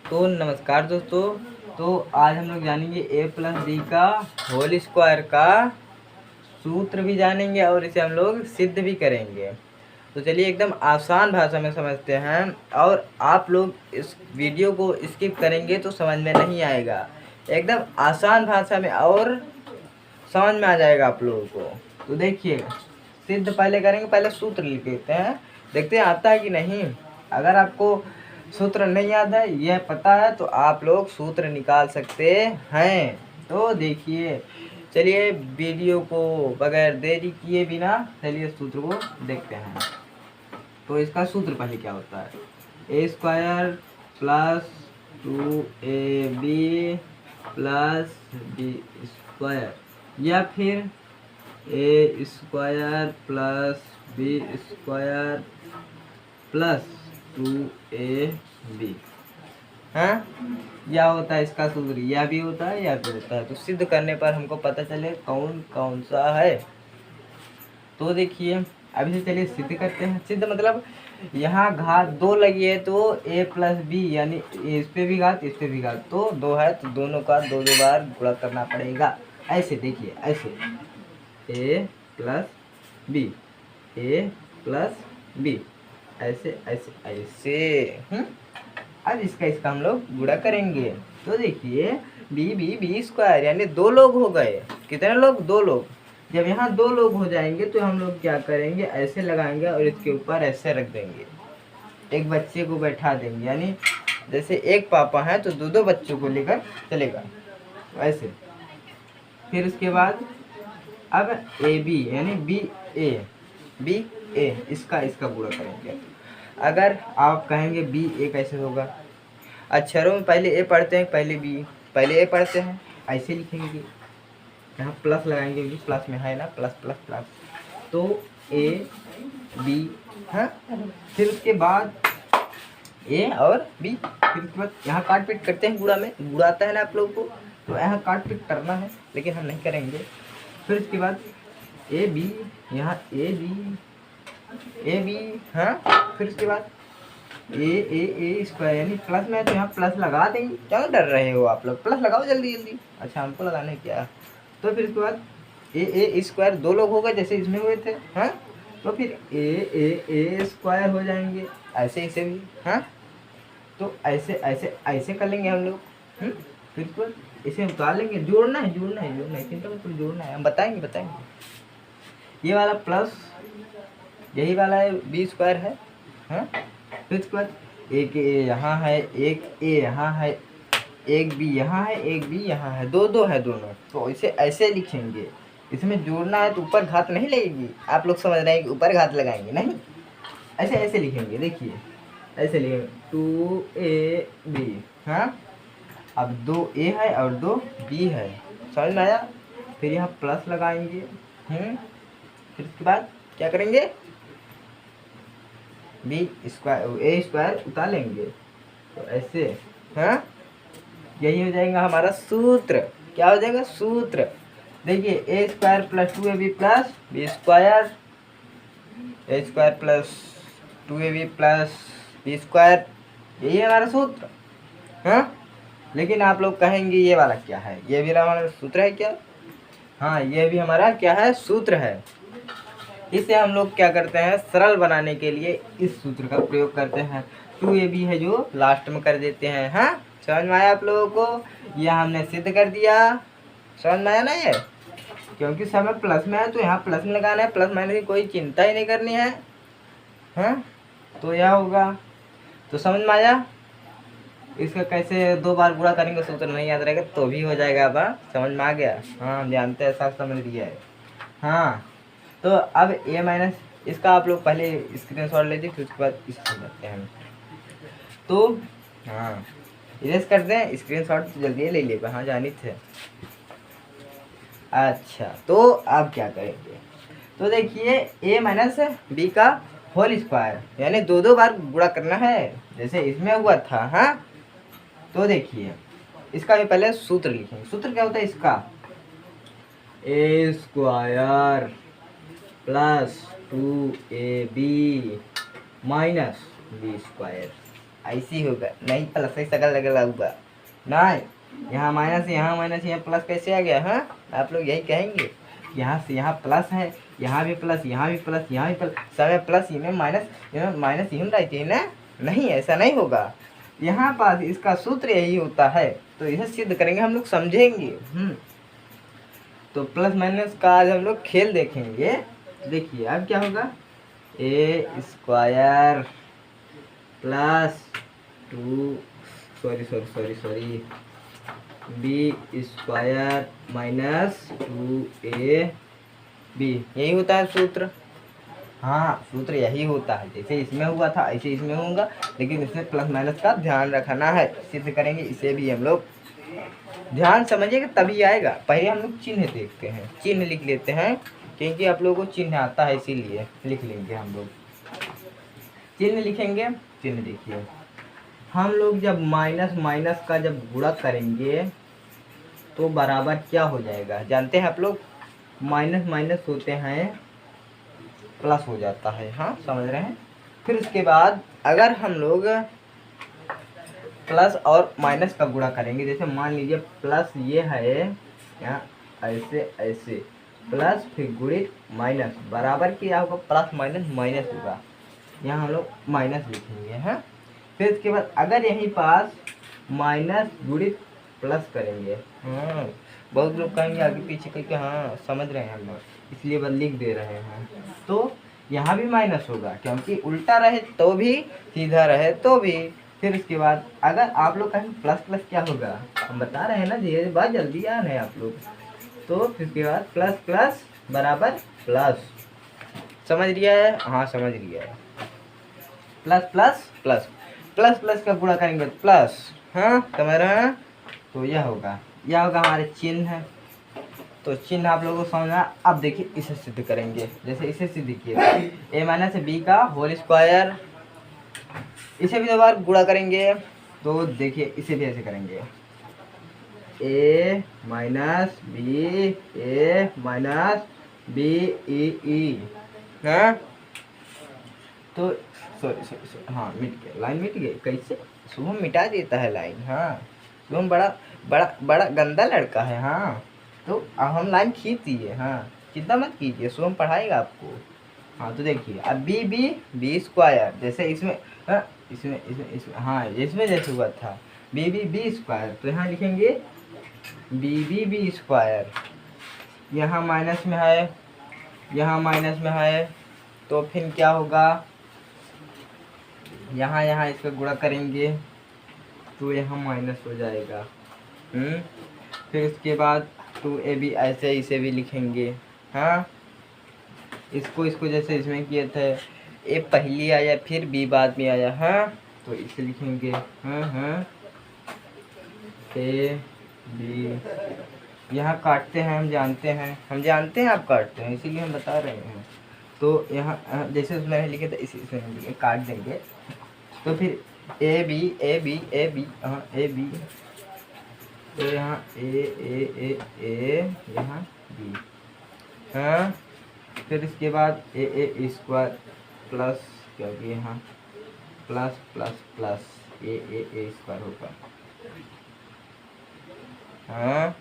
तो नमस्कार दोस्तों। तो आज हम लोग जानेंगे ए प्लस बी का होल स्क्वायर का सूत्र भी जानेंगे और इसे हम लोग सिद्ध भी करेंगे। तो चलिए एकदम आसान भाषा में समझते हैं। और आप लोग इस वीडियो को स्किप करेंगे तो समझ में नहीं आएगा। एकदम आसान भाषा में और समझ में आ जाएगा आप लोगों को। तो देखिए, सिद्ध पहले करेंगे, पहले सूत्र लिख लेते हैं, देखते हैं आता है कि नहीं। अगर आपको सूत्र नहीं याद है, यह पता है, तो आप लोग सूत्र निकाल सकते हैं। तो देखिए, चलिए वीडियो को बगैर देरी किए बिना चलिए सूत्र को देखते हैं। तो इसका सूत्र पहले क्या होता है, A square plus 2ab plus B square, या फिर A square plus B square plus 2ab। हाँ, यह होता है इसका सूत्र, यह भी होता है, यह भी होता है। तो सिद्ध करने पर हमको पता चले कौन कौन सा है। तो देखिए, अभी से चलिए सिद्ध करते हैं। सिद्ध मतलब यहाँ घात 2 लगी है तो a प्लस बी, यानी इस पे भी घात इस पे भी घात, तो 2 है तो दोनों का दो बार गुणा करना पड़ेगा। ऐसे देखिए, ऐसे a plus B, a plus B, ऐसे ऐसे ऐसे। अब इसका हम लोग गुणा करेंगे। तो देखिए, बी स्क्वायर, यानी 2 लोग हो गए। कितने लोग? 2 लोग। जब यहाँ 2 लोग हो जाएंगे तो हम लोग क्या करेंगे, ऐसे लगाएंगे और इसके ऊपर ऐसे रख देंगे, एक बच्चे को बैठा देंगे। यानी जैसे एक पापा है तो 2 बच्चों को लेकर चलेगा, ऐसे। फिर उसके बाद अब ए बी, यानी बी ए, इसका गुणा करेंगे। अगर आप कहेंगे बी ए कैसे होगा, अक्षरों में पहले ए पढ़ते हैं, पहले ए पढ़ते हैं, ऐसे लिखेंगे। यहाँ प्लस लगाएंगे, प्लस में है ना, प्लस प्लस प्लस, तो ए बी। हाँ, फिर उसके बाद ए और बी, फिर उसके बाद यहाँ काट पीट करते हैं, गुणा में गुणा आता है ना आप लोगों को, तो यहाँ काट पीट करना है, लेकिन हम नहीं करेंगे। फिर उसके बाद ए बी, यहाँ ए बी, हाँ, फिर उसके बाद ए स्क्वायर, यानी प्लस में है तो यहाँ प्लस लगा देंगे। क्यों डर रहे हो आप लोग, प्लस लगाओ जल्दी जल्दी। अच्छा, हमको लगाने क्या। तो फिर उसके बाद ए स्क्वायर, 2 लोग हो गए जैसे इसमें हुए थे। हाँ, तो फिर ए स्क्वायर हो जाएंगे, ऐसे ऐसे भी। हाँ, तो ऐसे ऐसे ऐसे कर लेंगे हम लोग। फिर उसके बाद इसे उतार लेंगे। जोड़ना है चिंता मत करो, जोड़ना है, हम बताएंगे। ये वाला प्लस, यही वाला है, बी स्क्वायर है। हाँ, फिर उसके बाद एक ए यहाँ है, एक ए यहाँ है, एक बी यहाँ है, एक बी यहाँ है, 2 है दोनों। तो इसे ऐसे लिखेंगे। इसमें जोड़ना है तो ऊपर घात नहीं लगेगी। आप लोग समझ रहे हैं कि ऊपर घात लगाएंगे, नहीं, ऐसे ऐसे लिखेंगे। देखिए, ऐसे लिखेंगे 2ab। हाँ, अब 2a है और 2b है, समझ में आया। फिर यहाँ प्लस लगाएंगे। फिर उसके बाद क्या करेंगे, बी स्क्वायर ए स्क्वायर उतार लेंगे, तो ऐसे। हाँ, यही हो जाएगा हमारा सूत्र। क्या हो जाएगा सूत्र, देखिए A square plus 2ab plus B square, A square plus 2ab plus B square, यही है हमारा सूत्र। हाँ, लेकिन आप लोग कहेंगे ये वाला क्या है, ये भी हमारा सूत्र है क्या। हाँ, ये भी हमारा क्या है, सूत्र है। इसे हम लोग क्या करते हैं, सरल बनाने के लिए इस सूत्र का प्रयोग करते हैं। 2ab है जो लास्ट में कर देते हैं। हाँ, समझ में आया आप लोगों को, यह हमने सिद्ध कर दिया। समझ में आया ना ये, क्योंकि समय प्लस में है तो यहाँ प्लस में लगाना है, प्लस माइनस की कोई चिंता ही नहीं करनी है। हाँ, तो यह होगा। तो समझ में आया, इसका कैसे 2 बार गुणा करेंगे, सूत्र नहीं याद रहेगा तो भी हो जाएगा। अब समझ में आ गया। हाँ, हम जानते हैं, सब समझ लिया है। हाँ, तो अब ए माइनस, इसका आप लोग पहले स्क्रीनशॉट लेते फिर उसके बाद इसको करते हैं। तो हाँ, इरेज करते हैं, स्क्रीनशॉट जल्दी ले लिए, हाँ जानी थे। अच्छा, तो अब क्या करेंगे, तो देखिए ए माइनस बी का होल स्क्वायर, यानी 2 बार गुणा करना है जैसे इसमें हुआ था। हाँ, तो देखिए इसका भी पहले सूत्र लिखेंगे। सूत्र क्या होता है इसका, A square plus 2ab minus B square. ऐसे ही होगा, नहीं प्लस ही सकल लगा हुआ नहीं, यहाँ माइनस यहाँ प्लस कैसे आ गया? हाँ, आप लोग यही कहेंगे, यहाँ से यहाँ प्लस है, यहाँ भी प्लस, यहाँ भी प्लस, यहाँ भी प्लस, सब प्लस, इनमें माइनस ही रहती है ना? नहीं, ऐसा नहीं होगा। यहाँ पास इसका सूत्र यही होता है, तो इसे सिद्ध करेंगे, हम लोग समझेंगे। तो प्लस माइनस का आज हम लोग खेल देखेंगे। देखिए अब क्या होगा, A square plus 2 sorry B square minus 2ab, यही होता है सूत्र। हाँ, सूत्र यही होता है, जैसे इसमें हुआ था ऐसे इसमें होगा, लेकिन इसमें प्लस माइनस का ध्यान रखना है। सिद्ध करेंगे इसे भी हम लोग, ध्यान समझिएगा तभी आएगा। पहले हम लोग चिन्ह देखते हैं, चिन्ह लिख लेते हैं, क्योंकि आप लोगों को चिन्ह आता है, इसीलिए लिख लेंगे हम लोग। चिन्ह लिखेंगे, चिन्ह देखिए, हम लोग जब माइनस का जब गुणा करेंगे तो बराबर क्या हो जाएगा जानते हैं आप लोग? माइनस होते हैं प्लस हो जाता है। हाँ, समझ रहे हैं? फिर उसके बाद अगर हम लोग प्लस और माइनस का गुणा करेंगे, जैसे मान लीजिए प्लस ये है यहाँ, ऐसे प्लस फिर गुणित माइनस बराबर क्या होगा? प्लस माइनस होगा, यहाँ हम लोग माइनस लिखेंगे। हाँ, फिर उसके बाद अगर यहीं पास माइनस गुणित प्लस करेंगे, हाँ, बहुत लोग कहेंगे आगे पीछे करके, हाँ समझ रहे हैं हम लोग, इसलिए बस लिख दे रहे हैं। तो यहाँ भी माइनस होगा, क्योंकि उल्टा रहे तो भी, सीधा रहे तो भी। फिर उसके बाद अगर आप लोग कहें प्लस प्लस क्या होगा, हम बता रहे हैं ना, ये बात जल्दी आ रहे हैं आप लोग। तो फिर उसके बाद प्लस प्लस बराबर प्लस, समझ लिया है? हाँ समझ लिया है। Plus plus plus plus plus का गुणा करेंगे प्लस, हाँ समझ रहे हैं? तो यह होगा हमारे चिन्ह है। तो चिन्ह आप लोगों को समझना। अब देखिए इसे सिद्ध करेंगे, जैसे इसे सिद्ध किया ए माइनस बी का होल स्क्वायर, इसे भी दो बार गुणा करेंगे। तो देखिए इसे भी ऐसे करेंगे, ए माइनस बी ई, हाँ तो सॉरी हाँ मिट गया, लाइन मिट गई। कैसे शुभम मिटा देता है लाइन? हाँ, शुभम बड़ा गंदा लड़का है। हाँ, तो अब हम लाइन खींच दिए। हाँ, चिंता मत कीजिए, शुभम पढ़ाएगा आपको। हाँ, तो देखिए अब बी स्क्वायर, जैसे इसमें हाँ, इसमें हाँ, इसमें जैसे हुआ था बी स्क्वायर, तो यहाँ लिखेंगे बी स्क्वायर। यहाँ माइनस में है, यहाँ माइनस में है, तो फिर क्या होगा, यहाँ इसका गुणा करेंगे तो यहाँ माइनस हो जाएगा। फिर उसके बाद 2ab ऐसे इसे भी लिखेंगे। हाँ, इसको जैसे इसमें किए थे, ए पहली आया फिर बी बाद में आया। हाँ, तो इसे लिखेंगे हाँ ए बी, यहाँ काटते हैं, हम जानते हैं आप काटते हैं, इसीलिए हम बता रहे हैं। तो यहाँ जैसे उसमें लिखे थे इसमें काट देंगे, तो फिर ए बी हाँ ए बी, तो यहाँ ए यहाँ बी। हाँ, फिर इसके बाद ए स्क्वायर प्लस, क्योंकि यहाँ प्लस प्लस प्लस ए स्क्वायर होगा। हाँ,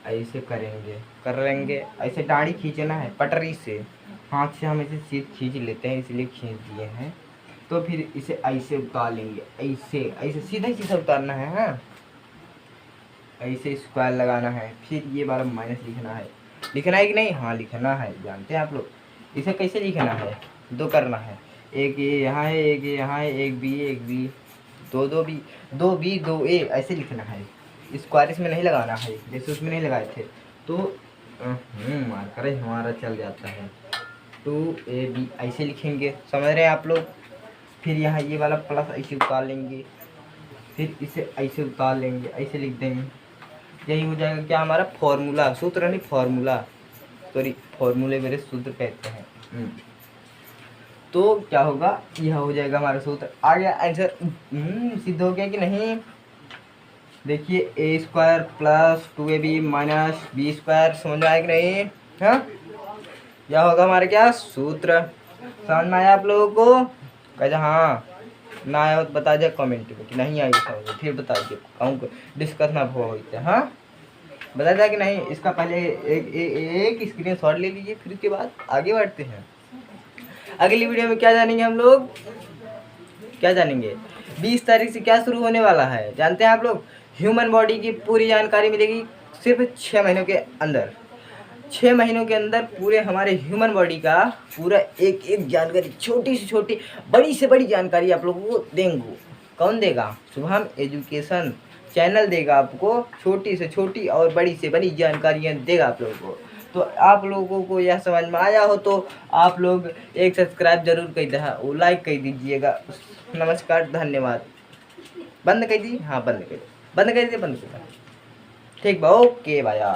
ऐसे कर लेंगे, ऐसे दाढ़ी खींचना है पटरी से, हाथ से हम इसे सीध खींच लेते हैं, इसलिए खींच दिए हैं। तो फिर इसे ऐसे उतार लेंगे, ऐसे सीधा उतारना है। हाँ, ऐसे स्क्वायर लगाना है, फिर ये बार माइनस लिखना है कि नहीं? हाँ लिखना है, जानते हैं आप लोग। इसे कैसे लिखना है? दो करना है, एक ये यहाँ है, एक ये यहाँ है, एक बी दो बी दो ए, ऐसे लिखना है। स्क्वायर इसमें नहीं लगाना है, जैसे उसमें नहीं लगाए थे। तो मार्कर हमारा चल जाता है, 2ab ऐसे लिखेंगे, समझ रहे हैं आप लोग? फिर यहाँ ये वाला प्लस ऐसे उतार लेंगे, फिर इसे ऐसे उतार लेंगे, ऐसे लिख देंगे। यही हो जाएगा क्या हमारा फॉर्मूला, सूत्र नहीं फॉर्मूला, सॉरी फॉर्मूले मेरे सूत्र कहते हैं। तो क्या होगा, यह हो जाएगा हमारा सूत्र। आ गया आंसर, सिद्ध हो गया कि नहीं? देखिए A square plus 2ab minus B square, समझ में आया कि नहीं? हाँ, यह होगा हमारा क्या सूत्र। समझ में आया आप लोगों को? कहते हाँ। ना आया हो तो बता दिया कमेंट में कि नहीं आई समझ में, फिर बता दिए कहूँ डिस्कस ना होते। हाँ बता दिया कि नहीं। इसका पहले एक स्क्रीन शॉट ले लीजिए, फिर उसके बाद आगे बढ़ते हैं। अगली वीडियो में क्या जानेंगे हम लोग, क्या जानेंगे 20 तारीख से क्या शुरू होने वाला है जानते हैं आप लोग। ह्यूमन बॉडी की पूरी जानकारी मिलेगी सिर्फ 6 महीनों के अंदर। 6 महीनों के अंदर पूरे हमारे ह्यूमन बॉडी का पूरा एक एक जानकारी, छोटी से छोटी बड़ी से बड़ी जानकारी आप लोगों को देंगे। कौन देगा, शुभम एजुकेशन चैनल देगा आपको, छोटी से छोटी और बड़ी से बड़ी जानकारियाँ देगा आप लोगों को। तो आप लोगों को यह समझ में आया हो तो आप लोग एक सब्सक्राइब जरूर कर दे, वो लाइक कर दीजिएगा। नमस्कार, धन्यवाद। बंद कर दी, हाँ बंद कर दीजिए, बंद कर दीजिए, बंद कर दीजिए। ठीक बा, ओके भैया।